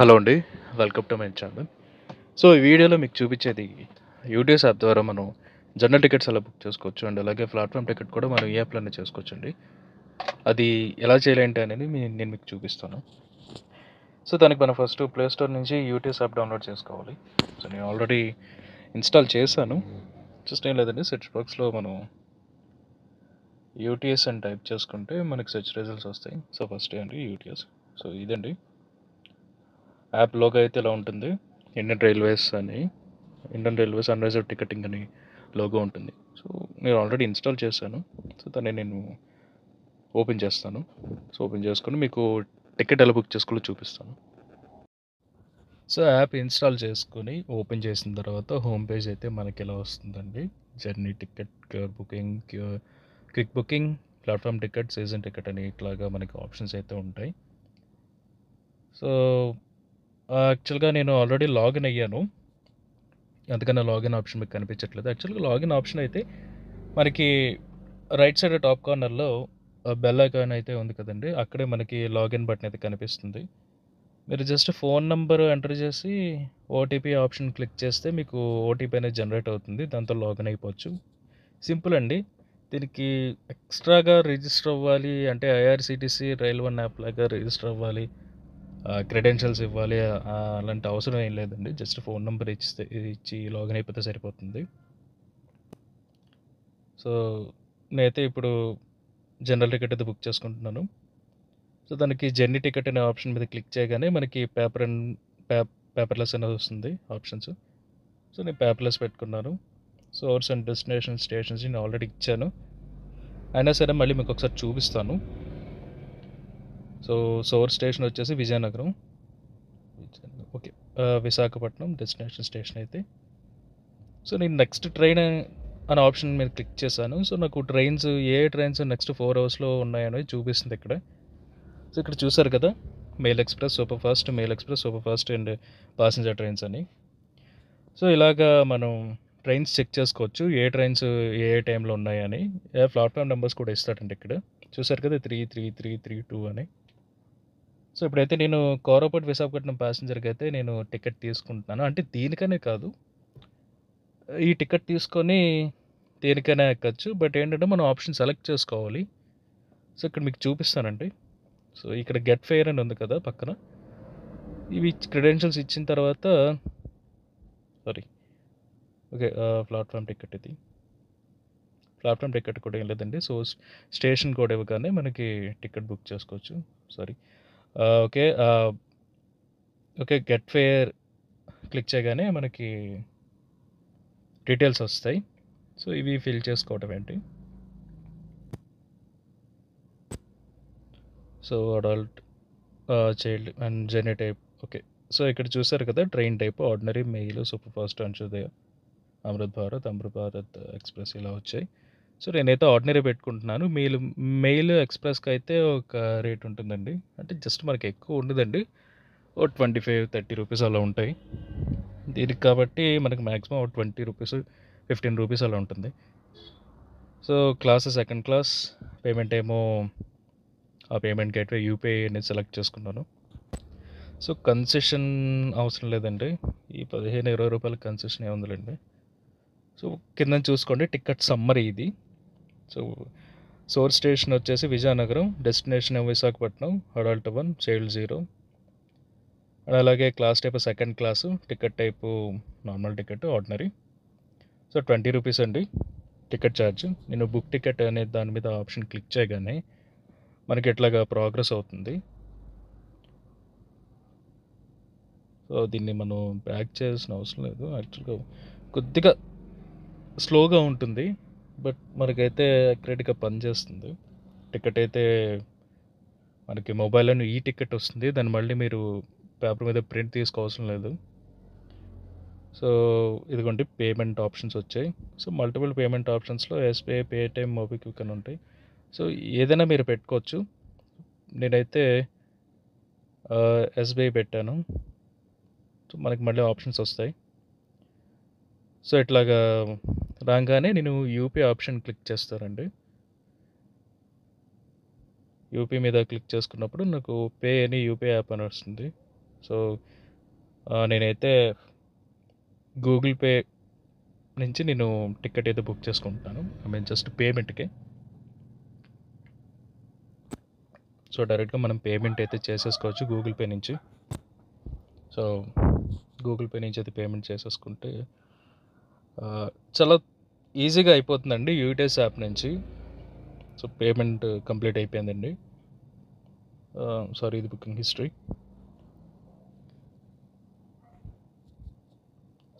Hello అండి. Welcome to my channel. So, ఈ వీడియోలో మీకు చూపిచ్చేది యూటీఎస్ యాప్ ద్వారా మనం జనరల్ టికెట్స్ ఎలా బుక్ చేసుకోవచ్చు. అండ్ అలాగే ప్లాట్‌ఫార్మ్ టికెట్ కూడా మనం ఈ యాప్‌లోనే చేసుకోవచ్చండి. అది ఎలా చేయాలి ఏంటి అనేది నేను మీకు చూపిస్తాను. సో, దానికి మనం ఫస్ట్ ప్లే స్టోర్ నుంచి యూటీఎస్ యాప్ డౌన్లోడ్ చేసుకోవాలి. సో, నేను ఆల్రెడీ ఇన్‌స్టాల్ చేశాను. జస్ట్ ఏం లేదండి, సెర్చ్ బాక్స్‌లో మనం యూటీఎస్ అని టైప్ చేసుకుంటే మనకి సెర్చ్ రిజల్ట్స్ వస్తాయి. సో, ఫస్ట్ అండి యూటీఎస్. సో, ఇదండి. యాప్ లోగో అయితే ఇలా ఉంటుంది. ఇండియన్ రైల్వేస్ అని, ఇండియన్ రైల్వేస్ అన్‌రిజర్వ్డ్ టికెటింగ్ అని లోగో ఉంటుంది. సో, నేను ఆల్రెడీ ఇన్‌స్టాల్ చేశాను. సో, దాన్ని నేను ఓపెన్ చేస్తాను. సో, ఓపెన్ చేసుకొని మీకు టికెట్ ఎలా బుక్ చేసుకోవాలో చూపిస్తాను. సో, యాప్ ఇన్‌స్టాల్ చేసుకొని ఓపెన్ చేసిన తర్వాత హోమ్ పేజ్ అయితే మనకి ఇలా వస్తుందండి. Journey ticket, cure booking, quick booking, platform ticket, season ticket అని ఇట్లాగా మనకి ఆప్షన్స్ అయితే ఉంటాయి. సో, యాక్చువల్‌గా నేను ఆల్రెడీ లాగిన్ అయ్యాను. అందుకని లాగిన్ ఆప్షన్ మీకు కనిపించట్లేదు. యాక్చువల్‌గా లాగిన్ ఆప్షన్ అయితే మనకి రైట్ సైడ్ టాప్ కార్నర్‌లో బెల్ ఐకాన్ అయితే ఉంది కదండీ! అక్కడే మనకి లాగిన్ బటన్ అయితే కనిపిస్తుంది. మీరు జస్ట్ ఫోన్ నంబర్ ఎంటర్ చేసి ఓటీపీ ఆప్షన్ క్లిక్ చేస్తే మీకు ఓటీపీ అనేది జనరేట్ అవుతుంది. దాంతో లాగిన్ అయిపోవచ్చు. సింపుల్ అండి. దీనికి ఎక్స్‌ట్రాగా రిజిస్టర్ అవ్వాలి అంటే ఐఆర్‌సీటీసీ రైల్ వన్ యాప్ లాగా రిజిస్టర్ అవ్వాలి. క్రెడెన్షియల్స్ ఇవ్వాలి. అలాంటి అవసరం ఏం లేదండి. జస్ట్ ఫోన్ నంబర్ ఇచ్చి లాగిన్ అయిపోతే సరిపోతుంది. సో, నేనైతే ఇప్పుడు జనరల్ టికెట్ అయితే బుక్ చేసుకుంటున్నాను. సో, దానికి జర్నీ టికెట్ అనే ఆప్షన్ మీద క్లిక్ చేయగానే మనకి పేపర్‌లెస్ అనేది వస్తుంది ఆప్షన్స్. సో, నేను పేపర్‌లెస్ పెట్టుకున్నాను. సోర్స్ అండ్ డెస్టినేషన్ స్టేషన్స్ నేను ఆల్రెడీ ఇచ్చాను. అయినా సరే మళ్ళీ మీకు ఒకసారి చూపిస్తాను. సో, సోర్స్ స్టేషన్ వచ్చేసి Vizianagaram. Okay. Visakhapatnam destination station అయితే. సో, నేను నెక్స్ట్ ట్రైన్ అనే ఆప్షన్ మీద క్లిక్ చేశాను. సో, నాకు ఏ ట్రైన్స్ నెక్స్ట్ 4 అవర్స్‌లో ఉన్నాయనేది చూపిస్తుంది ఇక్కడ. సో, ఇక్కడ చూసారు కదా! Mail express, super fast, mail express, super fast and passenger trains అని. సో, ఇలాగా మనం ట్రైన్స్ చెక్ చేసుకోవచ్చు. ఏ ట్రైన్స్ ఏ టైంలో ఉన్నాయని. ప్లాట్‌ఫార్మ్ నంబర్స్ కూడా ఇస్తాడండి ఇక్కడ. చూసారు కదా! 33332 అని. సో, ఇప్పుడైతే నేను కోరాపుట్ విశాఖపట్నం ప్యాసింజర్‌కైతే నేను టికెట్ తీసుకుంటున్నాను. అంటే దీనికనే కాదు. ఈ టికెట్ తీసుకొని దేనికైనా ఎక్కొచ్చు. బట్ ఏంటంటే మనం ఆప్షన్ సెలెక్ట్ చేసుకోవాలి. సో, ఇక్కడ మీకు చూపిస్తానండి. సో, ఇక్కడ గెట్ ఫెయిర్ అని ఉంది కదా పక్కన. ఇవి క్రెడెన్షియల్స్ ఇచ్చిన తర్వాత సారీ. ఓకే. ప్లాట్‌ఫార్మ్ టికెట్ ఇది. ప్లాట్‌ఫార్మ్ టికెట్ కూడా ఏం లేదండి. సో, స్టేషన్ కోడ్ ఇవ్వగానే మనకి టికెట్ బుక్ చేసుకోవచ్చు. Sorry. Okay. Okay. Get fair click చేయగానే మనకి డీటెయిల్స్ వస్తాయి. సో, ఇవి ఫిల్ చేసుకోవడం ఏంటి. So, adult, child and journey type. Okay. So, ఇక్కడ చూసారు కదా! Train type ordinary, mail, super fast, Antyodaya, Amrit Bharat express ఇలా వచ్చాయి. సో, నేనైతే ఆర్డినరీ పెట్టుకుంటున్నాను. మెయిల్ ఎక్స్‌ప్రెస్‌కైతే ఒక రేట్ ఉంటుందండి. అంటే జస్ట్ మనకి ఎక్కువ ఉండదండి. ఓ 25, 30 రూపీస్ అలా ఉంటాయి. దీనికి కాబట్టి మనకి మాక్సిమం ఓ 20 రూపీస్, 15 రూపీస్ అలా ఉంటుంది. సో, సెకండ్ క్లాస్ పేమెంట్ ఏమో ఆ పేమెంట్ గేట్‌వే యూపీఐ అనేది సెలెక్ట్ చేసుకున్నాను. సో, కన్సెషన్ అవసరం లేదండి. ఈ 15, 20 రూపాయల కన్సెషన్ ఏముందిలెండి. సో, కిందన చూసుకోండి టికెట్ సమ్మరీ ఇది. సో, సోర్స్ స్టేషన్ వచ్చేసి విజయనగరం, డెస్టినేషన్ ఏమో విశాఖపట్నం, అడల్ట్ 1, చైల్డ్ 0. అండ్ అలాగే clause type second class, ticket type normal ticket, ordinary. So, 20 rupees అండి టికెట్ ఛార్జ్. నేను బుక్ టికెట్ అనే దాని మీద ఆప్షన్ క్లిక్ చేయగానే మనకి ఇట్లాగా ప్రోగ్రెస్ అవుతుంది. సో, దీన్ని మనం బ్యాక్ చేయాల్సిన అవసరం లేదు. యాక్చువల్‌గా కొద్దిగా స్లోగా ఉంటుంది. బట్ మనకైతే అక్యురేట్‌గా పనిచేస్తుంది. టికెట్ అయితే మనకి మొబైల్‌లోనే ఈ టికెట్ వస్తుంది. దాన్ని మళ్ళీ మీరు పేపర్ మీద ప్రింట్ తీసుకోవసరం లేదు. సో, ఇదిగోండి పేమెంట్ ఆప్షన్స్ వచ్చాయి. సో, మల్టిపుల్ పేమెంట్ ఆప్షన్స్‌లో ఎస్‌బీఐ, పేటీఎం, మోబిక్విక్ అని ఉంటాయి. సో, ఏదైనా మీరు పెట్టుకోవచ్చు. నేనైతే ఎస్‌బీఐ పెట్టాను. సో, మనకి మళ్ళీ ఆప్షన్స్ వస్తాయి. సో, ఇట్లాగా రాంగానే నేను యూపీఐ ఆప్షన్ క్లిక్ చేస్తానండి. యూపీ మీద క్లిక్ చేసుకున్నప్పుడు నాకు పే ఎనీ యూపీఐ యాప్ అని వస్తుంది. సో, నేనైతే గూగుల్ పే నుంచి నేను టికెట్ అయితే బుక్ చేసుకుంటున్నాను. ఐ మీన్ జస్ట్ పేమెంట్‌కే. సో, డైరెక్ట్‌గా మనం పేమెంట్ అయితే చేసేసుకోవచ్చు గూగుల్ పే నుంచి. సో, గూగుల్ పే నుంచి అయితే పేమెంట్ చేసేసుకుంటే చాలా ఈజీగా అయిపోతుందండి యూటెస్ యాప్ నుంచి. సో, పేమెంట్ కంప్లీట్ అయిపోయిందండి. సారీ, ఇది బుకింగ్ హిస్టరీ.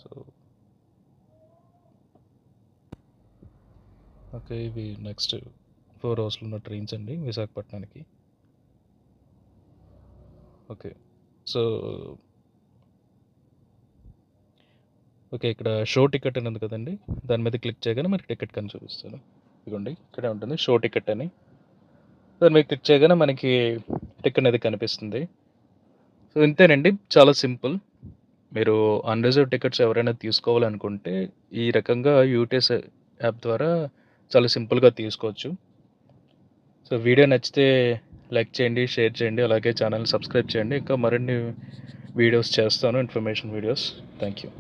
సో, ఓకే, ఇవి నెక్స్ట్ 4 అవర్స్‌లో ఉన్న ట్రైన్స్ అండి విశాఖపట్నానికి. ఓకే. సో, ఓకే, ఇక్కడ షో టికెట్ అని ఉంది కదండీ! దాని మీద క్లిక్ చేయగానే మనకి టికెట్ కని చూపిస్తాను. ఇదిగోండి ఇక్కడే ఉంటుంది షో టికెట్ అని. దాని మీద క్లిక్ చేయగానే మనకి టికెట్ అనేది కనిపిస్తుంది. సో, ఇంతేనండి, చాలా సింపుల్. మీరు అన్‌రిజర్వ్డ్ టికెట్స్ ఎవరైనా తీసుకోవాలనుకుంటే ఈ రకంగా యూటీఎస్ యాప్ ద్వారా చాలా సింపుల్‌గా తీసుకోవచ్చు. సో, వీడియో నచ్చితే లైక్ చేయండి, షేర్ చేయండి, అలాగే ఛానల్‌ని సబ్స్క్రైబ్ చేయండి. ఇంకా మరిన్ని వీడియోస్ చేస్తాను, ఇన్ఫర్మేషన్ వీడియోస్. Thank you.